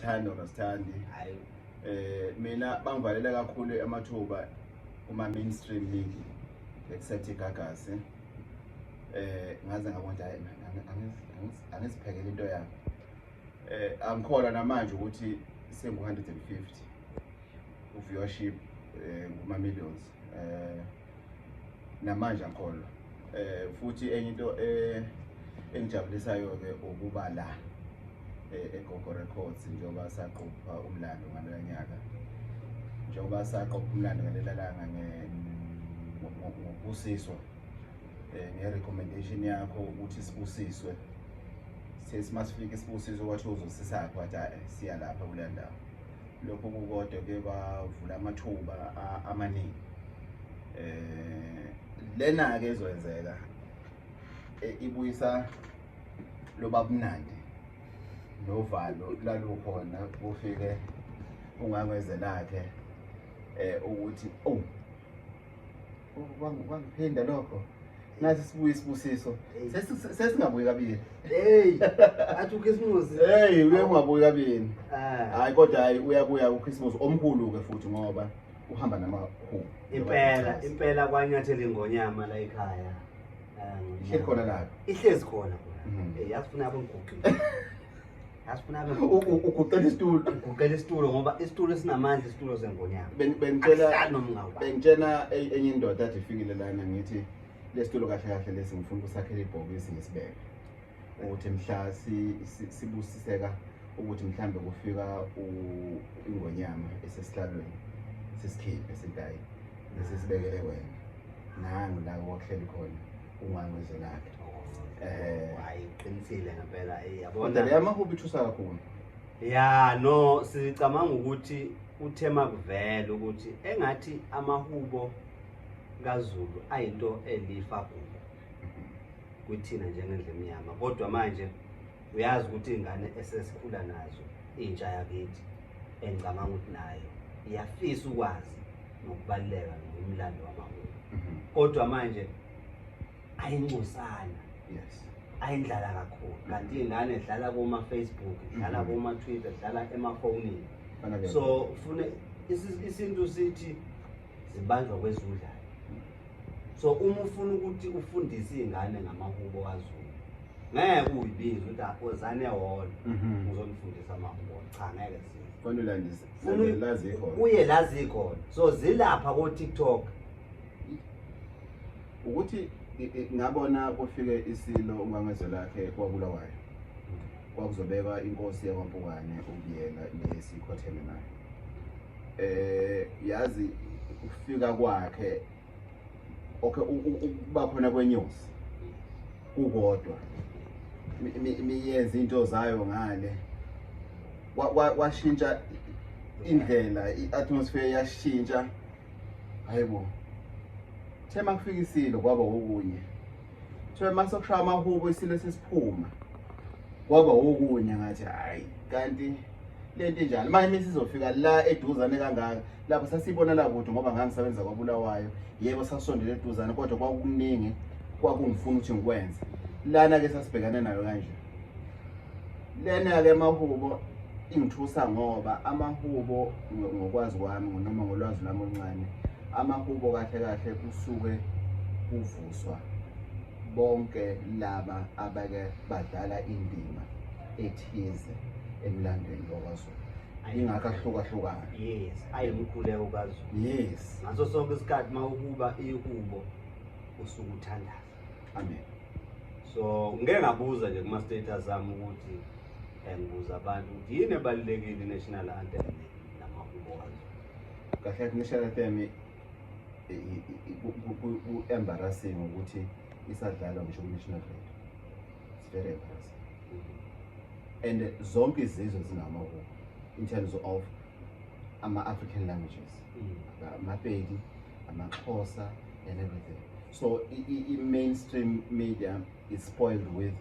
Thando nasithandi mina bangivalela kakhulu amathuba uma mainstream league except igagasi ngaze ngabona hayi angiziphekele into yami angikholwa namanje ukuthi sengu 150 viewership kuma millions namanje angikholwa futhi enye into engijabulisayo ke ukuba la Gogo Records njengoba saqopha umlando ngaloya nyaka njengoba saqopha umlando ngelela langa ngobusiswa nge-recommendation yakho ukuthi sibusiswe sesimasifikile isibusiswe kwathi uzosisapha wathi siya lapha kuleya ndawo lokho kukodwa ke bavula amathuba amaningi lena ke ezoyenzeka ibuyisa loba kumnandi novalo lalukhona kufike ungangweze lakhe ukuthi wangiphinda lokho nathi sibuye isibusiso sesingabuyi kabili athi uKhisimusi uye ungabuyi kabili hayi kodwa hayi uyabuya uKhisimusi omkhulu ke futhi ngoba uhamba namakhulu impela kwanyathela ingonyama la ekhaya ihleli khona lapho ihlezi khona yasifuna abongiguqi asifuna uguqela isitulo ngoba isitulo esinamandla isitulo sengonyama bengitshela enye indoda athi ifikile lana ngithi lesitulo kahle kahle lesi ngifuna ukusakhela ibhokisi ngisibeke ukuthi mhla sibusiseka ukuthi mhlambe kufika ingonyama esesihlalweni sisikhiphe sidayi nesibekele wena nangu la wokuhlela khona ungangweze lakhe ayiqinisile ngempela yabona le Amahubo ithusa kakhulu no sicabanga ukuthi uthema kuvela ukuthi engathi Amahubo kaZulu ayinto elifa kubo kuthina njengendle emnyama kodwa manje uyazi ukuthi ingane esesikhula nazo intsha yakithi engicabanga ukuthi nayo iyafisa ukwazi nokubaleka ngomlando wamahubo kodwa manje ayingcosana ayindlala kakhulu kanti ingane edlala kuma Facebook edlala kuma Twitter edlala emafonini so ufune isintu sithi zibanjwa kwezudla so uma ufuna ukuthi ufundise izingane ngamahubo kaZulu ngeke uyibize ukuthi akozane hall uzonifundisa amahubo cha ngeke kufanele lazi khona uye lazi khona so zilapha ko TikTok ukuthi ngabona kufike isilo ungangweze lakhe kwabulawayo kwakuzobeka inkosi yakwampukane ukuyela lesikhotheme nayo yazi ukufika kwakhe okay ukuba khona kwenyosi kukodwa miyenza into zayo ngale washintsha indlela iatmosphere yashintsha hayibo thema kufika isilo kwaba okunye thema masokushaya Amahubo isilo sesiphuma kwaba okunye ngathi hayi kanti lento njalo manje sizofika la eduzane kangaka lapho sasibona la kude ngoba ngangisebenza kwaBulawayo yebo sasondele eduzane kodwa kwakukuningi kwakungifuna ukuthi ngikwenze lana ke sasibhekane nayo kanje lena ke Amahubo ingithusa ngoba Amahubo ngokwazi kwami noma ngolwazi lami oluncane Amahubo kahle kahle kusuke kuvuswa bonke laba abake badlala indima ethize emlandweni wakwaZulu ingakho ahlukahlukana ayimkhuleko kaZulu ngaso sonke isikhathi mawukuba ihubo usuku uthandaza amen so ngeke ngabuza nje kuma status ami ukuthi ngibuza abantu ukuthi yini ebalulekile national anthem namahubo kaZulu kahle national anthem embarrassing ukuthi isadlalwa ngisho national radio it's very embarrassing and zonke izizwe zinamahubo in terms of ama-African languages amaPedi amaXhosa and everything so i-mainstream media is spoiled with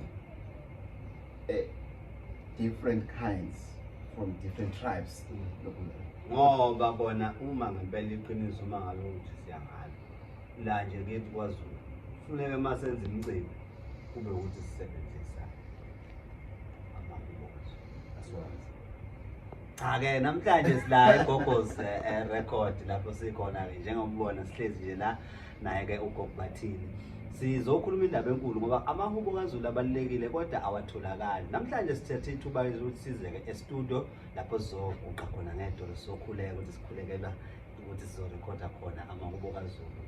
different kinds from different tribes ngoba bona uma ngempela iqiniso uma ngabe ukuthi siyangala la nje kithi kwaZulu kufuneka masenze imicimbi kube ukuthi sisebenzisa Amahubo. That's what Cha-ke namhlanje sila eGogo's record lapho sikhona-ke njengokubona sihlezi nje la naye-ke uGogo Bathini. Sizokhuluma indaba enkulu ngoba amahubo kaZulu abalulekile kodwa awatholakali. Namhlanje sithethe ithuba ukuthi size-ke e-studio lapho sizoguqa khona ngedolo sizokhuleka ukuthi sikhulekelwa ukuthi sizorekhoda khona amahubo kaZulu.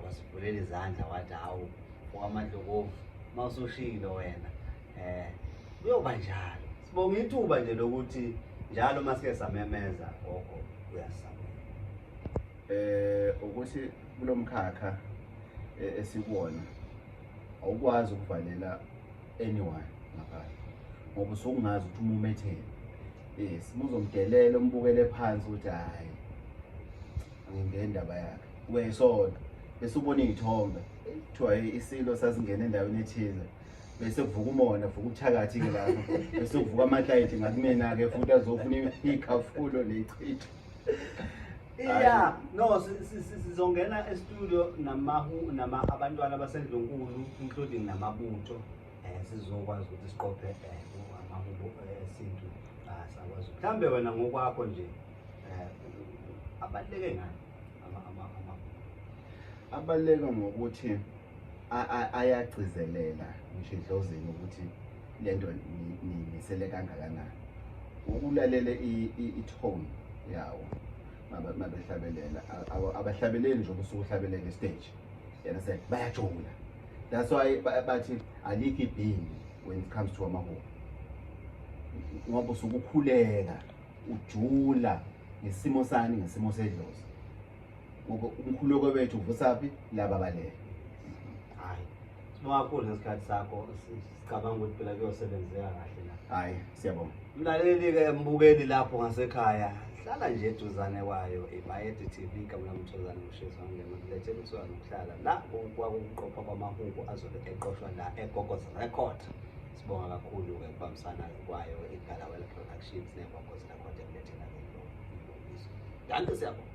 Wasivulela izandla wathi hawu okwamandlovu mawusoshilo wena kuyoba njalo. Sibonga ithuba nje lokuthi njalo masike samemeza Gogo uyasamela. Ukuthi kulomkhakha esikuwona awukwazi ukuvalela anyone ngaphandle ngoba usungazi ukuthi umumethele. Simuzomdelela umbukele phansi ukuthi hayi ngendaba yakhe wesona bese ubona izithombe kuthiwa isilo sasingena endaweni ethize bese kuvuka umona vuka uthakathi ke lapho bese kuvuka amaklayiti ngakumena ke futhi azofuna ikhafulo lechithi. Yeah, no, sizongena e-studio abantwana basendlunkulu including namabutho sizokwazi ukuthi siqophe amahubo esintu sakwaZulu. Mhlambe wena ngokwakho nje abaluleke ngani abaluleke ngokuthi ayagcizelela ngisho idlozeni ukuthi lento nisele kangakanani ukulalela i-tone yawo mabehlabelela abahlabeleli nje ubusuku uhlabelela stage yena se bayajula. That's why bathi alikho ibhingi when it comes to amahubo ngoba usuke ukhuleka ujula ngesimo sani ngesimo sedlozi ngoba umkhuluko wethu uvusaphi laba balele. Hayi sibonga kakhulu ngesikhathi sakho sicabanga ukuthi phela kuyosebenzeka kahle la. Hayi siyabonga mlaleli-ke mbukeli lapho ngasekhaya hlala nje eduzane kwayo iMayede TV kaMlamthozana Mshezi wangemlethela uswa nokuhlala la kwakuqopha kwamahubo azobe eqoshwa la eGogo's record. Sibonga kakhulu-ke ukubambisana kwayo iGalawela Productions neGogo's record emlethela lo. Danke siyabonga.